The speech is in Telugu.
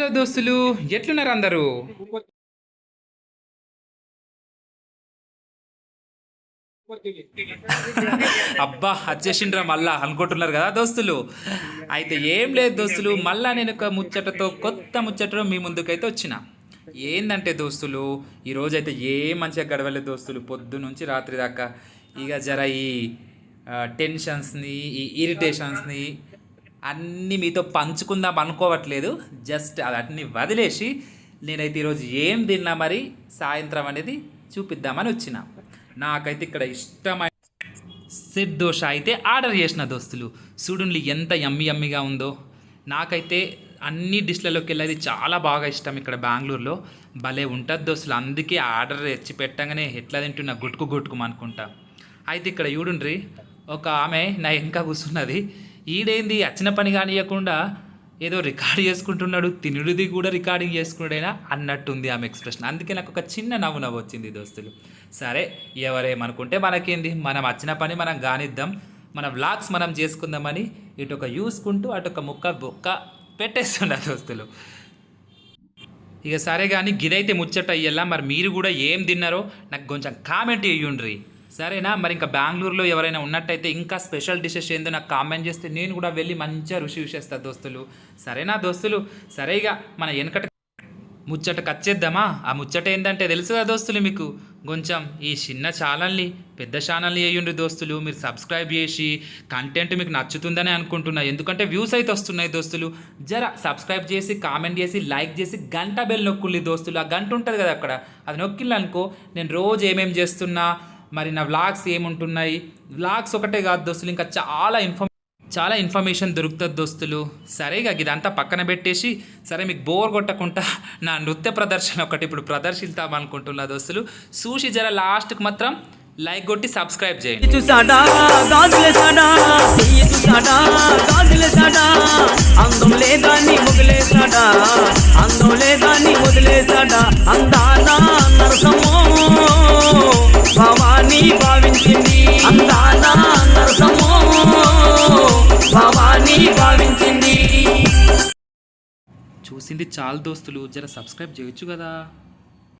హలో దోస్తులు, ఎట్లున్నారు అందరూ? అబ్బా వచ్చేసిండ్రా మళ్ళా అనుకుంటున్నారు కదా దోస్తులు. అయితే ఏం లేదు దోస్తులు, మళ్ళా నేను ఒక ముచ్చటతో కొత్త ముచ్చటతో మీ ముందుకైతే వచ్చిన. ఏందంటే దోస్తులు, ఈరోజైతే ఏం మంచిగా గడవలేదు దోస్తులు, పొద్దు నుంచి రాత్రి దాకా. ఇక జర ఈ టెన్షన్స్ని, ఈ ఇరిటేషన్స్ని అన్నీ మీతో పంచుకుందాం అనుకోవట్లేదు. జస్ట్ అవన్నీ వదిలేసి నేనైతే ఈరోజు ఏం తిన్నా మరి సాయంత్రం అనేది చూపిద్దామని వచ్చిన. నాకైతే ఇక్కడ ఇష్టమైన సెట్ దోశ అయితే ఆర్డర్ చేసిన దోస్తులు. చూడండి ఎంత యమ్మీ యమ్మీగా ఉందో. నాకైతే అన్ని డిష్లలోకి వెళ్ళేది చాలా బాగా ఇష్టం. ఇక్కడ బెంగళూరులో భలే ఉంటుంది దోస్తులు. అందుకే ఆర్డర్ తెచ్చి పెట్టగానే ఎట్లా తింటున్నా గుట్టుకు అనుకుంటా. అయితే ఇక్కడ చూడుండ్రి, ఒక ఆమె నా వెనక కూర్చున్నది. ఈడేంది వచ్చిన పని కానియకుండా ఏదో రికార్డ్ చేసుకుంటున్నాడు, తినుడిది కూడా రికార్డింగ్ చేసుకున్నాడైనా అన్నట్టుంది ఆమె ఎక్స్ప్రెషన్. అందుకే నాకు ఒక చిన్న నవ్వు వచ్చింది దోస్తులు. సరే, ఎవరేమనుకుంటే మనకేంది, మనం వచ్చిన పని మనం కానిద్దాం, మన వ్లాగ్స్ మనం చేసుకుందామని ఇటు ఒక చూసుకుంటూ అటు ఒక బొక్క పెట్టేస్తున్నా దోస్తులు. ఇక సరే కానీ గిదైతే ముచ్చట అయ్యేలా. మరి మీరు కూడా ఏం తిన్నారో నాకు కొంచెం కామెంట్ చేయండి, సరేనా? మరి ఇంకా బెంగళూరులో ఎవరైనా ఉన్నట్టయితే ఇంకా స్పెషల్ డిషెస్ ఏందో నాకు కామెంట్ చేస్తే నేను కూడా వెళ్ళి మంచిగా రుచి చూసేస్తాను దోస్తులు. సరేనా దోస్తులు? సరే, ఇక మన వెనకట ముచ్చటకు వచ్చేద్దామా? ఆ ముచ్చట ఏంటంటే తెలుసు కదా దోస్తులు మీకు, కొంచెం ఈ చిన్న ఛానల్ని పెద్ద ఛానల్ని వేయండి దోస్తులు. మీరు సబ్స్క్రైబ్ చేసి కంటెంట్ మీకు నచ్చుతుందని అనుకుంటున్నా, ఎందుకంటే వ్యూస్ అయితే వస్తున్నాయి దోస్తులు. జర సబ్స్క్రైబ్ చేసి కామెంట్ చేసి లైక్ చేసి గంట బెల్ నొక్కుల్లి దోస్తులు. ఆ గంట ఉంటుంది కదా అక్కడ, అది నొక్కిల్లనుకో నేను రోజు ఏమేమి చేస్తున్నా, మరి నా వ్లాగ్స్ ఏముంటున్నాయి, వ్లాగ్స్ ఒకటే కాదు దోస్తులు, ఇంకా చాలా ఇన్ఫర్మేషన్ దొరుకుతుంది దోస్తులు. సరేగా ఇదంతా పక్కన పెట్టేసి, సరే మీకు బోర్ కొట్టకుండా నా నృత్య ప్రదర్శన ఒకటి ఇప్పుడు ప్రదర్శిద్దాం అనుకుంటున్నా దోస్తులు. చూసి జర లాస్ట్కి మాత్రం లైక్ కొట్టి సబ్స్క్రైబ్ చేయండి. భవానీ భావించింది అందానా నరసమో, భవానీ భావించింది. చూసింది చాలు దోస్తులు, జర సబ్స్క్రైబ్ చేయొచ్చు కదా.